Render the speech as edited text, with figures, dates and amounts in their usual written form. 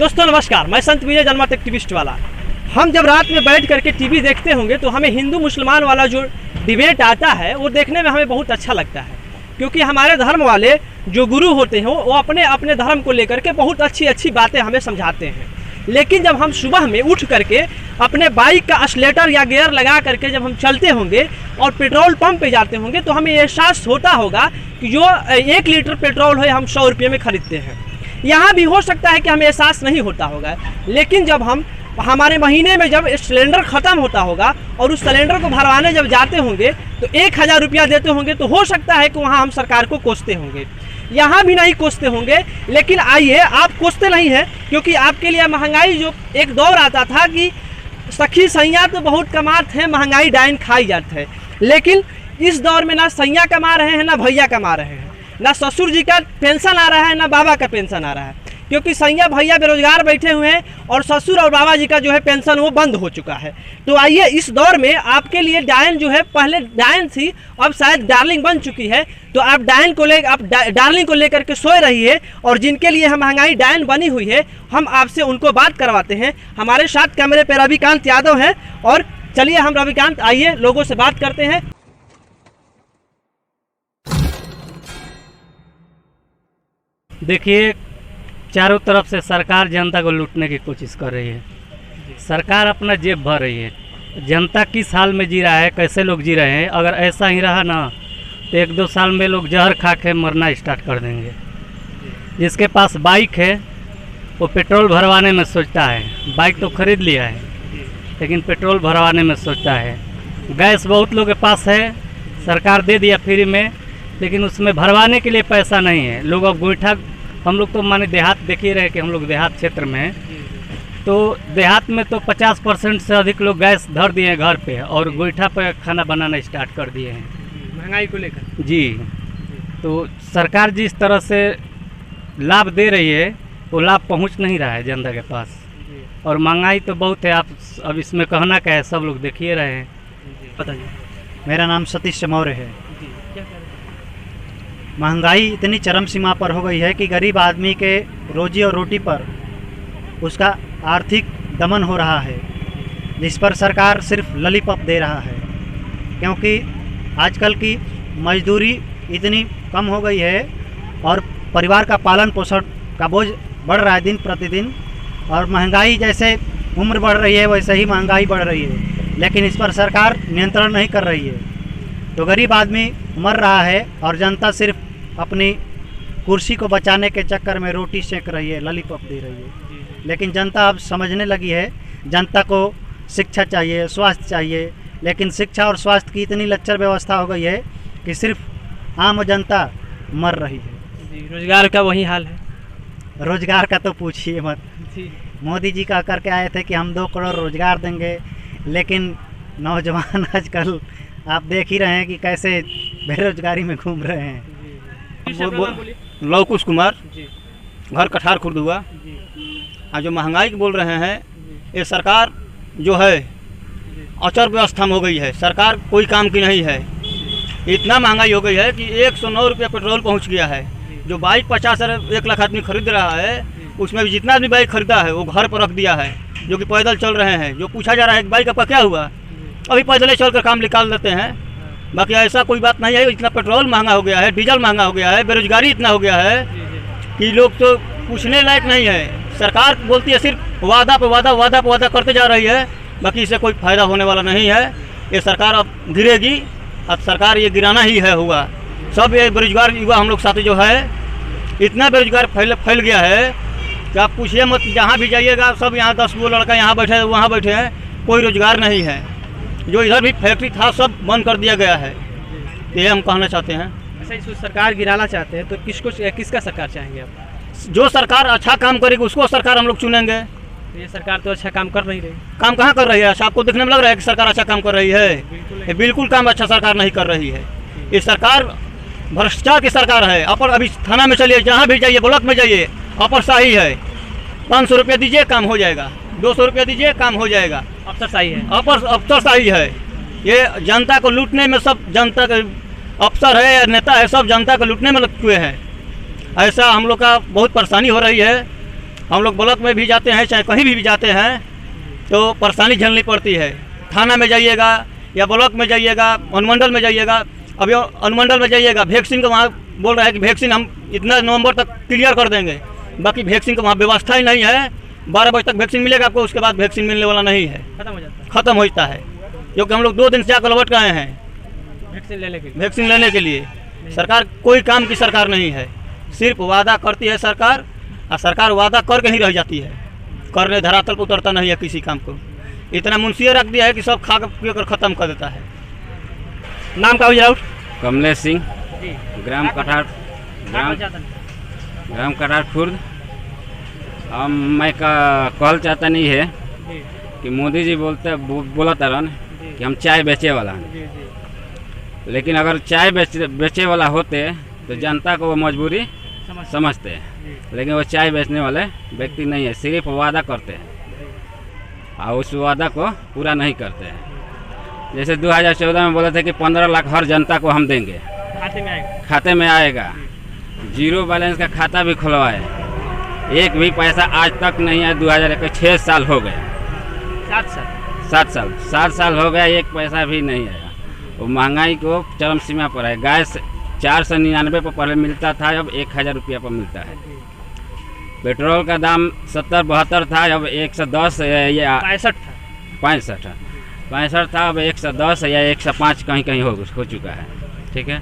दोस्तों नमस्कार, मैं संत विजय जनमत एक्टिविस्ट वाला। हम जब रात में बैठ करके टीवी देखते होंगे तो हमें हिंदू मुसलमान वाला जो डिबेट आता है वो देखने में हमें बहुत अच्छा लगता है, क्योंकि हमारे धर्म वाले जो गुरु होते हैं वो अपने अपने धर्म को लेकर के बहुत अच्छी अच्छी बातें हमें समझाते हैं। लेकिन जब हम सुबह में उठ करके अपने बाइक का एक्सीलेटर या गियर लगा करके जब हम चलते होंगे और पेट्रोल पंप पे जाते होंगे तो हमें एहसास होता होगा कि जो 1 लीटर पेट्रोल है हम 100 रुपये में खरीदते हैं। यहाँ भी हो सकता है कि हमें एहसास नहीं होता होगा, लेकिन जब हमारे महीने में जब सिलेंडर ख़त्म होता होगा और उस सिलेंडर को भरवाने जब जाते होंगे तो 1000 रुपया देते होंगे तो हो सकता है कि वहाँ हम सरकार को कोसते होंगे। यहाँ भी नहीं कोसते होंगे, लेकिन आइए आप कोसते नहीं हैं, क्योंकि आपके लिए महंगाई जो एक दौर आता था कि सखी सैया तो बहुत कमाते हैं, महंगाई डाइन खाई जाते हैं, लेकिन इस दौर में ना सैया कमा रहे हैं ना भैया कमा रहे हैं, ना ससुर जी का पेंशन आ रहा है ना बाबा का पेंशन आ रहा है, क्योंकि सैया भैया बेरोजगार बैठे हुए हैं और ससुर और बाबा जी का जो है पेंशन वो बंद हो चुका है। तो आइए इस दौर में आपके लिए डायन जो है, पहले डायन थी अब शायद डार्लिंग बन चुकी है, तो आप डार्लिंग को लेकर के सोए रहिए। और जिनके लिए हम महंगाई डायन बनी हुई है हम आपसे उनको बात करवाते हैं। हमारे साथ कैमरे पर रविकांत यादव हैं, और चलिए हम रविकांत आइए लोगों से बात करते हैं। देखिए, चारों तरफ से सरकार जनता को लूटने की कोशिश कर रही है। सरकार अपना जेब भर रही है। जनता किस हाल में जी रहा है, कैसे लोग जी रहे हैं, अगर ऐसा ही रहा ना तो 1-2 साल में लोग जहर खा के मरना स्टार्ट कर देंगे। जिसके पास बाइक है वो पेट्रोल भरवाने में सोचता है, बाइक तो खरीद लिया है लेकिन पेट्रोल भरवाने में सोचता है। गैस बहुत लोगों के पास है, सरकार दे दिया फ्री में, लेकिन उसमें भरवाने के लिए पैसा नहीं है। लोग अब गोईठा, हम लोग तो माने देहात देख ही रहे कि हम लोग देहात क्षेत्र में हैं, तो देहात में तो 50% से अधिक लोग गैस धर दिए हैं घर पे और गोईठा पे खाना बनाना स्टार्ट कर दिए हैं महंगाई को लेकर। जी, तो सरकार जिस तरह से लाभ दे रही है वो लाभ पहुंच नहीं रहा है जनता के पास, और महंगाई तो बहुत है। आप अब इसमें कहना क्या है, सब लोग देखिए रहे हैं। बताइए। मेरा नाम सतीश मौर्य है। महंगाई इतनी चरम सीमा पर हो गई है कि गरीब आदमी के रोजी और रोटी पर उसका आर्थिक दमन हो रहा है, जिस पर सरकार सिर्फ लॉलीपॉप दे रहा है, क्योंकि आजकल की मजदूरी इतनी कम हो गई है और परिवार का पालन पोषण का बोझ बढ़ रहा है दिन प्रतिदिन, और महंगाई जैसे उम्र बढ़ रही है वैसे ही महंगाई बढ़ रही है, लेकिन इस पर सरकार नियंत्रण नहीं कर रही है। तो गरीब आदमी मर रहा है और जनता सिर्फ अपनी कुर्सी को बचाने के चक्कर में रोटी सेक रही है, लॉलीपॉप दे रही है। लेकिन जनता अब समझने लगी है, जनता को शिक्षा चाहिए, स्वास्थ्य चाहिए, लेकिन शिक्षा और स्वास्थ्य की इतनी लच्चर व्यवस्था हो गई है कि सिर्फ आम जनता मर रही है। रोजगार का वही हाल है। रोजगार का तो पूछिए मत। मोदी जी कह करके आए थे कि हम 2 करोड़ रोजगार देंगे, लेकिन नौजवान आजकल आप देख ही रहे हैं कि कैसे बेरोजगारी में घूम रहे हैं। लवकुश कुमार, घर कठार खुर्द हुआ। आज जो महंगाई की बोल रहे हैं, ये सरकार जो है अचर व्यवस्था में हो गई है। सरकार कोई काम की नहीं है। इतना महंगाई हो गई है कि 109 रुपये पेट्रोल पहुंच गया है। जो बाइक 50 और 1 लाख आदमी खरीद रहा है, उसमें भी जितना आदमी बाइक खरीदा है वो घर पर रख दिया है, जो कि पैदल चल रहे हैं। जो पूछा जा रहा है कि बाइक आपका क्या हुआ, अभी पैदल चल कर काम निकाल देते हैं। बाकी ऐसा कोई बात नहीं है। इतना पेट्रोल महंगा हो गया है, डीजल महंगा हो गया है, बेरोजगारी इतना हो गया है कि लोग तो पूछने लायक नहीं है। सरकार बोलती है सिर्फ वादा पे वादा, वादा पे वादा करते जा रही है, बाकी इससे कोई फ़ायदा होने वाला नहीं है। ये सरकार अब गिरेगी, अब सरकार ये गिराना ही है हुआ। सब ये बेरोजगार युवा हम लोग साथी जो है, इतना बेरोजगार फैल गया है कि आप पूछिए मत। जहाँ भी जाइएगा सब यहाँ 10 गो लड़का यहाँ बैठे हैं, वहाँ बैठे हैं, कोई रोजगार नहीं है। जो इधर भी फैक्ट्री था सब बंद कर दिया गया है। ये हम कहना चाहते हैं। अच्छा, इसको सरकार गिराना चाहते हैं तो किसका सरकार चाहेंगे आप? जो सरकार अच्छा काम करेगी उसको सरकार हम लोग चुनेंगे। ये सरकार तो अच्छा काम कर नहीं रही। काम कहाँ कर रही है? अच्छा, आपको देखने में लग रहा है कि सरकार अच्छा काम कर रही है? ये बिल्कुल काम अच्छा सरकार नहीं कर रही है। ये सरकार भ्रष्टाचार की सरकार है। अपर अभी थाना में चलिए, जहाँ भी जाइए, ब्लॉक में जाइए, अफसरशाही है। 500 रुपया दीजिए काम हो जाएगा, 200 रुपया दीजिए काम हो जाएगा। अफसरशाही है, अफसरशाही है। ये जनता को लूटने में, सब जनता के अफसर है या नेता है, सब जनता को लूटने में लगे हुए हैं। ऐसा हम लोग का बहुत परेशानी हो रही है। हम लोग ब्लॉक में भी जाते हैं, चाहे कहीं भी जाते हैं तो परेशानी झेलनी पड़ती है। थाना में जाइएगा या ब्लॉक में जाइएगा, अनुमंडल में जाइएगा। अभी अनुमंडल में जाइएगा, वैक्सीन का वहाँ बोल रहा है कि वैक्सीन हम इतना नवंबर तक क्लियर कर देंगे, बाकी वैक्सीन का वहाँ व्यवस्था ही नहीं है। 12 बजे तक वैक्सीन मिलेगा आपको, उसके बाद वैक्सीन मिलने वाला नहीं है, खत्म हो जाता है ख़त्म हो जाता है। क्योंकि हम लोग 2 दिन से आकर लौट गए हैं वैक्सीन लेने के लिए। वैक्सीन लेने के लिए। सरकार कोई काम की सरकार नहीं है, सिर्फ वादा करती है सरकार, और सरकार वादा करके ही रह जाती है, करने धरातल पर उतरता नहीं है किसी काम को। इतना मुंशिया रख दिया है कि सब खा पी कर ख़त्म कर देता है। नाम का हो कमलेश सिंह, जी, ग्राम कठार ग्राम कठार खुर्द। हम मैं कहल चाहता नहीं है जी कि मोदी जी बोला तरन जी कि हम चाय बेचे वाला हैं, जी जी लेकिन अगर चाय बेचे वाला होते तो जनता को वो मजबूरी समझते हैं, जी लेकिन वो चाय बेचने वाले व्यक्ति नहीं है, सिर्फ वादा करते हैं और उस वादा को पूरा नहीं करते हैं। जैसे 2014 में बोले थे कि 15 लाख हर जनता को हम देंगे, खाते में आएगा। जीरो बैलेंस का खाता भी खुलवाए, एक भी पैसा आज तक नहीं आया। 2021 6 साल हो गए, 7 साल हो गया, एक पैसा भी नहीं आया। वो महंगाई को चरम सीमा पर है। गैस 499 पर पहले मिलता था, अब 1000 रुपया पर मिलता है। पेट्रोल का दाम 70-72 था, अब 110 या 65 था, अब 110 या 105 कहीं कहीं हो चुका है। ठीक है।